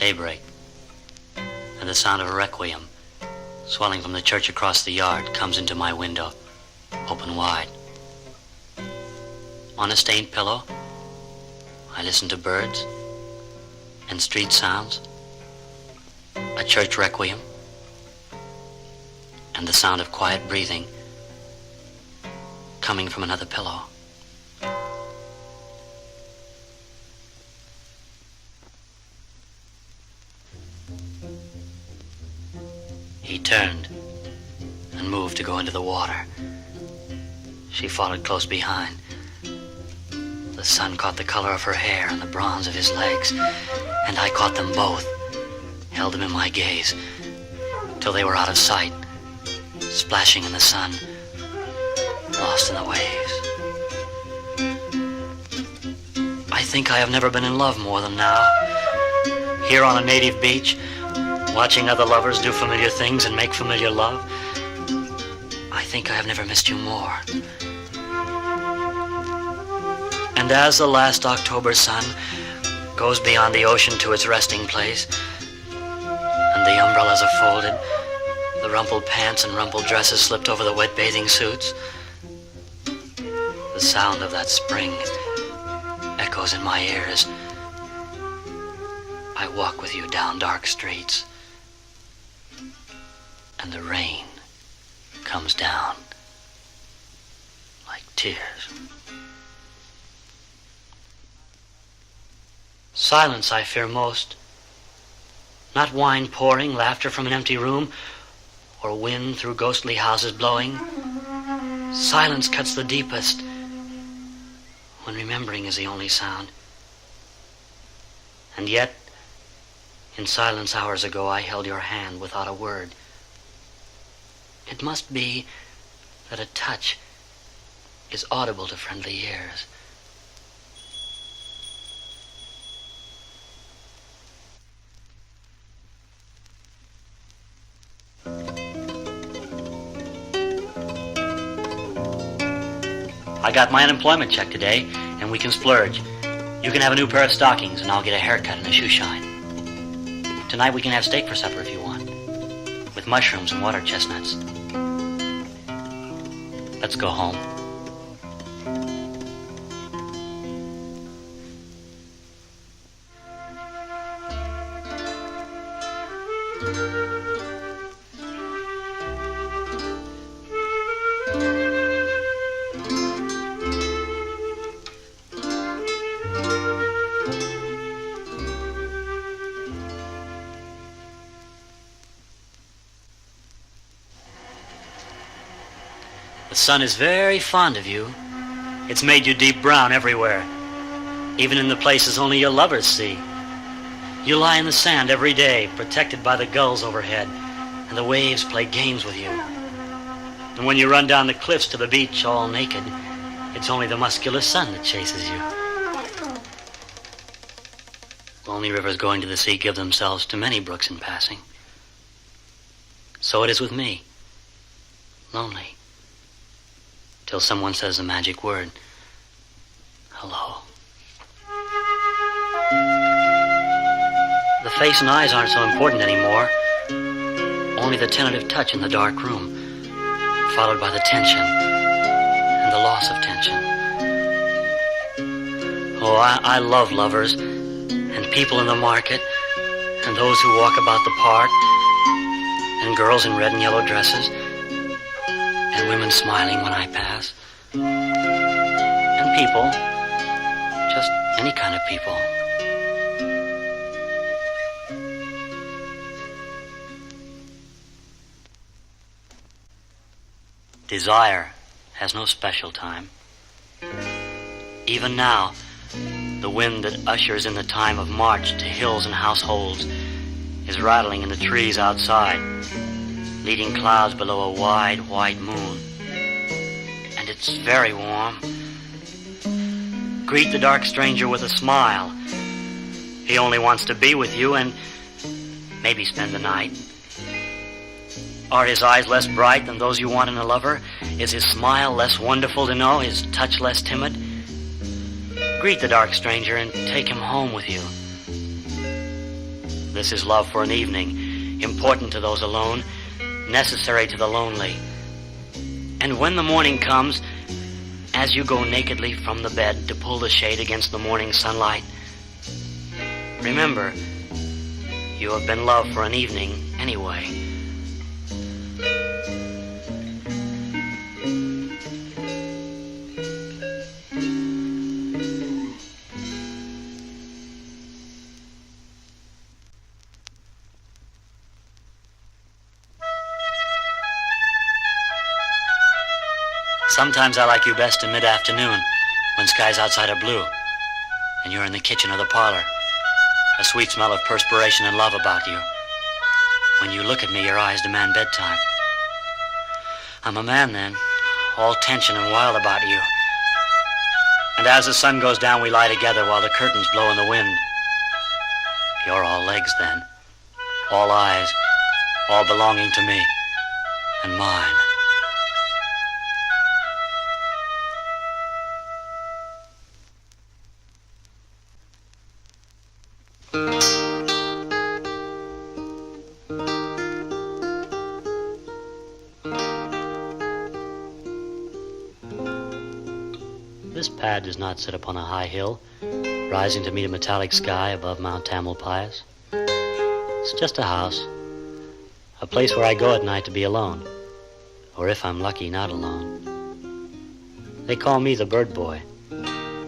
Daybreak, and the sound of a requiem swelling from the church across the yard comes into my window, open wide. On a stained pillow, I listen to birds and street sounds, a church requiem, and the sound of quiet breathing coming from another pillow. He turned and moved to go into the water. She followed close behind. The sun caught the color of her hair and the bronze of his legs, and I caught them both, held them in my gaze, till they were out of sight, splashing in the sun, lost in the waves. I think I have never been in love more than now. Here on a native beach, watching other lovers do familiar things and make familiar love, I think I have never missed you more. And as the last October sun goes beyond the ocean to its resting place, and the umbrellas are folded, the rumpled pants and rumpled dresses slipped over the wet bathing suits, the sound of that spring echoes in my ears. I walk with you down dark streets, and the rain comes down like tears. Silence I fear most. Not wine pouring, laughter from an empty room, or wind through ghostly houses blowing. Silence cuts the deepest, when remembering is the only sound. And yet, in silence hours ago, I held your hand without a word. It must be that a touch is audible to friendly ears. I got my unemployment check today, and we can splurge. You can have a new pair of stockings, and I'll get a haircut and a shoe shine. Tonight we can have steak for supper if you want, with mushrooms and water chestnuts. Let's go home. The sun is very fond of you. It's made you deep brown everywhere, even in the places only your lovers see. You lie in the sand every day, protected by the gulls overhead, and the waves play games with you. And when you run down the cliffs to the beach all naked, it's only the muscular sun that chases you. Lonely rivers going to the sea give themselves to many brooks in passing. So it is with me, lonely, till someone says the magic word, hello. The face and eyes aren't so important anymore. Only the tentative touch in the dark room, followed by the tension and the loss of tension. Oh, I love lovers and people in the market and those who walk about the park and girls in red and yellow dresses and women smiling when I pass. And people, just any kind of people. Desire has no special time. Even now, the wind that ushers in the time of March to hills and households is rattling in the trees outside, leading clouds below a wide, white moon. And it's very warm. Greet the dark stranger with a smile. He only wants to be with you and maybe spend the night. Are his eyes less bright than those you want in a lover? Is his smile less wonderful to know, his touch less timid? Greet the dark stranger and take him home with you. This is love for an evening, important to those alone, necessary to the lonely. And when the morning comes, as you go nakedly from the bed to pull the shade against the morning sunlight, remember, you have been loved for an evening anyway. Sometimes I like you best in mid-afternoon, when skies outside are blue, and you're in the kitchen or the parlor, a sweet smell of perspiration and love about you. When you look at me, your eyes demand bedtime. I'm a man then, all tension and wild about you. And as the sun goes down, we lie together while the curtains blow in the wind. You're all legs then, all eyes, all belonging to me, and mine. This pad does not sit upon a high hill, rising to meet a metallic sky above Mount Tamalpais. It's just a house, a place where I go at night to be alone, or if I'm lucky, not alone. They call me the bird boy,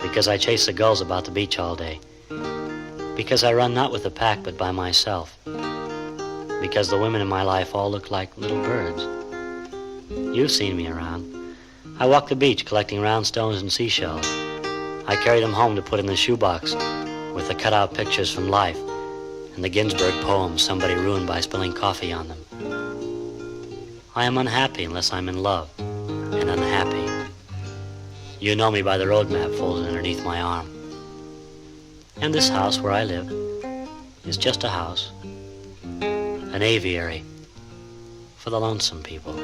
because I chase the gulls about the beach all day, because I run not with the pack but by myself, because the women in my life all look like little birds. You've seen me around. I walk the beach collecting round stones and seashells. I carry them home to put in the shoebox with the cutout pictures from life and the Ginsberg poems somebody ruined by spilling coffee on them. I am unhappy unless I'm in love, and unhappy. You know me by the road map folded underneath my arm. And this house where I live is just a house, an aviary for the lonesome people.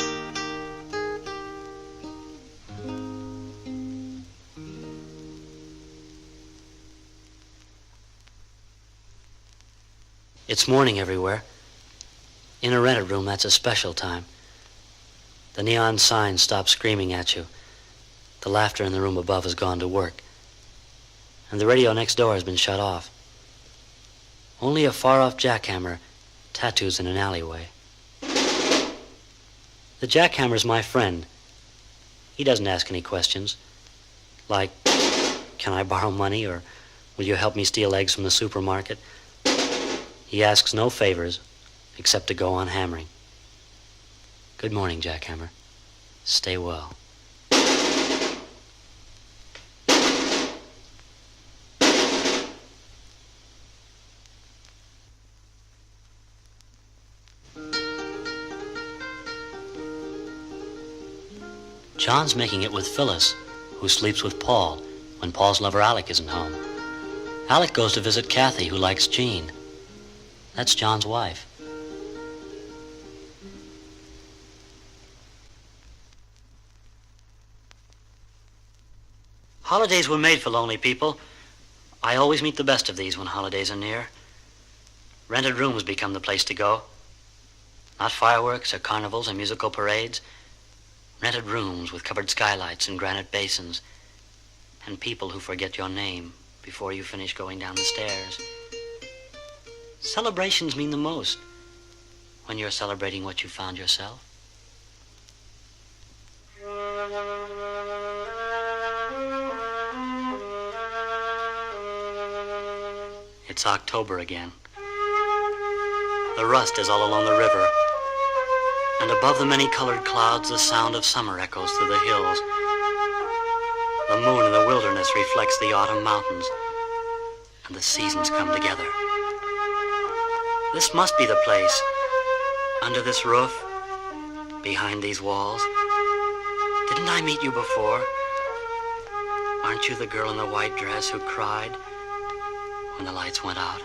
It's morning everywhere. In a rented room, that's a special time. The neon signs stop screaming at you. The laughter in the room above has gone to work. And the radio next door has been shut off. Only a far-off jackhammer tattoos in an alleyway. The jackhammer's my friend. He doesn't ask any questions, like, can I borrow money, or will you help me steal eggs from the supermarket? He asks no favors except to go on hammering. Good morning, jackhammer. Stay well. John's making it with Phyllis, who sleeps with Paul when Paul's lover Alec isn't home. Alec goes to visit Kathy, who likes Jean. That's John's wife. Holidays were made for lonely people. I always meet the best of these when holidays are near. Rented rooms become the place to go. Not fireworks or carnivals or musical parades. Rented rooms with covered skylights and granite basins, and people who forget your name before you finish going down the stairs. Celebrations mean the most when you're celebrating what you found yourself. It's October again. The rust is all along the river, and above the many-colored clouds the sound of summer echoes through the hills. The moon in the wilderness reflects the autumn mountains, and the seasons come together. This must be the place, under this roof, behind these walls. Didn't I meet you before? Aren't you the girl in the white dress who cried when the lights went out?